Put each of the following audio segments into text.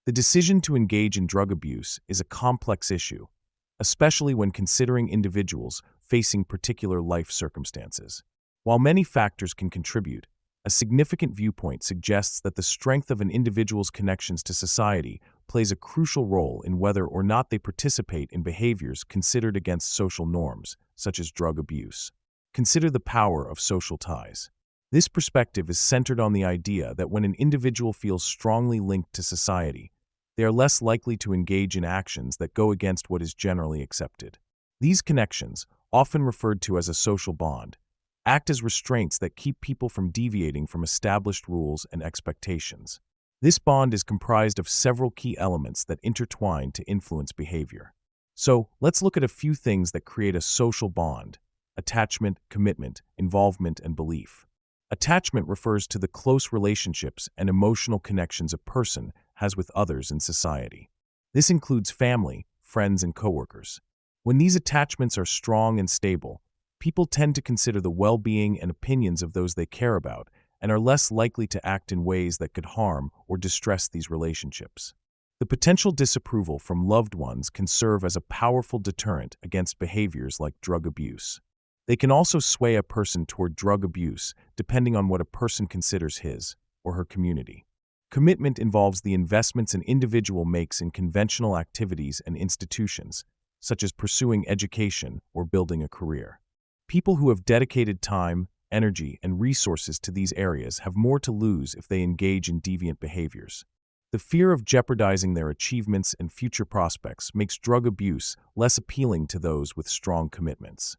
The decision to engage in drug abuse is a complex issue, especially when considering individuals facing particular life circumstances. While many factors can contribute, a significant viewpoint suggests that the strength of an individual's connections to society plays a crucial role in whether or not they participate in behaviors considered against social norms, such as drug abuse. Consider the power of social ties. This perspective is centered on the idea that when an individual feels strongly linked to society, they are less likely to engage in actions that go against what is generally accepted. These connections, often referred to as a social bond, act as restraints that keep people from deviating from established rules and expectations. This bond is comprised of several key elements that intertwine to influence behavior. So, let's look at a few things that create a social bond: attachment, commitment, involvement, and belief. Attachment refers to the close relationships and emotional connections a person has with others in society. This includes family, friends, and coworkers. When these attachments are strong and stable, people tend to consider the well-being and opinions of those they care about and are less likely to act in ways that could harm or distress these relationships. The potential disapproval from loved ones can serve as a powerful deterrent against behaviors like drug abuse. They can also sway a person toward drug abuse depending on what a person considers his or her community. Commitment involves the investments an individual makes in conventional activities and institutions, such as pursuing education or building a career. People who have dedicated time, energy, and resources to these areas have more to lose if they engage in deviant behaviors. The fear of jeopardizing their achievements and future prospects makes drug abuse less appealing to those with strong commitments.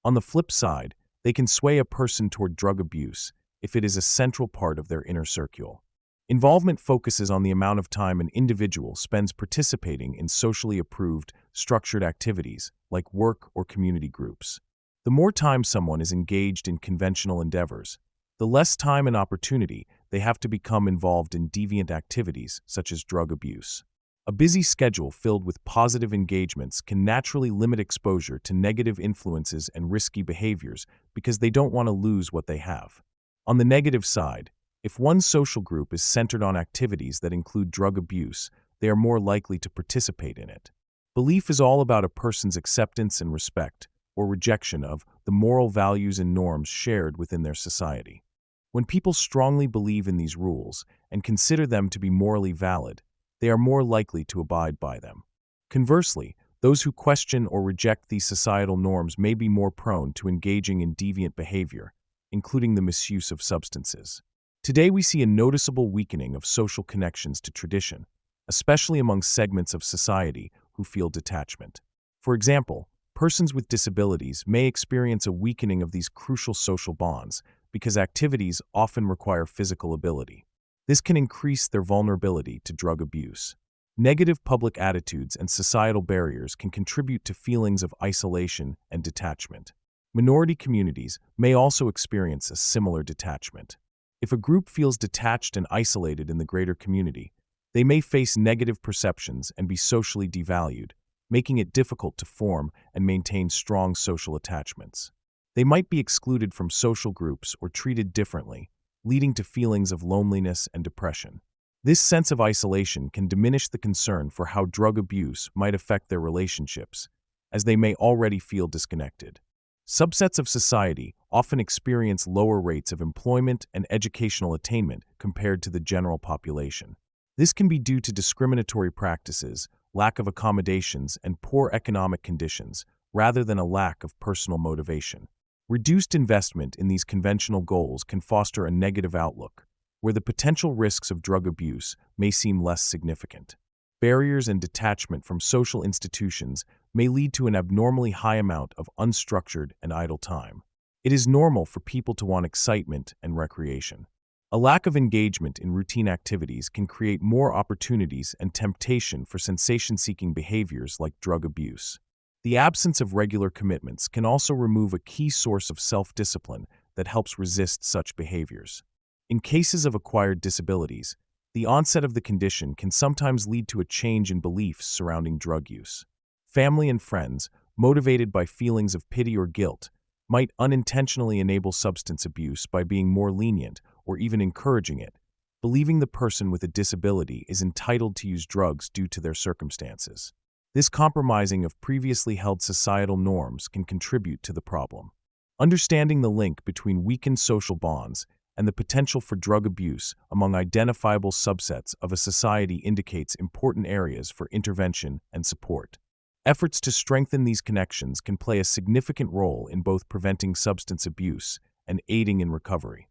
On the flip side, they can sway a person toward drug abuse if it is a central part of their inner circle. Involvement focuses on the amount of time an individual spends participating in socially approved, structured activities like work or community groups. The more time someone is engaged in conventional endeavors, the less time and opportunity they have to become involved in deviant activities such as drug abuse. A busy schedule filled with positive engagements can naturally limit exposure to negative influences and risky behaviors because they don't want to lose what they have. On the negative side, if one social group is centered on activities that include drug abuse, they are more likely to participate in it. Belief is all about a person's acceptance and respect, or rejection of, the moral values and norms shared within their society. When people strongly believe in these rules and consider them to be morally valid, they are more likely to abide by them. Conversely, those who question or reject these societal norms may be more prone to engaging in deviant behavior, including the misuse of substances. Today we see a noticeable weakening of social connections to tradition, especially among segments of society who feel detachment. For example, persons with disabilities may experience a weakening of these crucial social bonds because activities often require physical ability. This can increase their vulnerability to drug abuse. Negative public attitudes and societal barriers can contribute to feelings of isolation and detachment. Minority communities may also experience a similar detachment. If a group feels detached and isolated in the greater community, they may face negative perceptions and be socially devalued, making it difficult to form and maintain strong social attachments. They might be excluded from social groups or treated differently, leading to feelings of loneliness and depression. This sense of isolation can diminish the concern for how drug abuse might affect their relationships, as they may already feel disconnected. Subsets of society often experience lower rates of employment and educational attainment compared to the general population. This can be due to discriminatory practices, lack of accommodations, and poor economic conditions, rather than a lack of personal motivation. Reduced investment in these conventional goals can foster a negative outlook, where the potential risks of drug abuse may seem less significant. Barriers and detachment from social institutions may lead to an abnormally high amount of unstructured and idle time. It is normal for people to want excitement and recreation. A lack of engagement in routine activities can create more opportunities and temptation for sensation-seeking behaviors like drug abuse. The absence of regular commitments can also remove a key source of self-discipline that helps resist such behaviors. In cases of acquired disabilities, the onset of the condition can sometimes lead to a change in beliefs surrounding drug use. Family and friends, motivated by feelings of pity or guilt, might unintentionally enable substance abuse by being more lenient or even encouraging it, believing the person with a disability is entitled to use drugs due to their circumstances. This compromising of previously held societal norms can contribute to the problem. Understanding the link between weakened social bonds and the potential for drug abuse among identifiable subsets of a society indicates important areas for intervention and support. Efforts to strengthen these connections can play a significant role in both preventing substance abuse and aiding in recovery.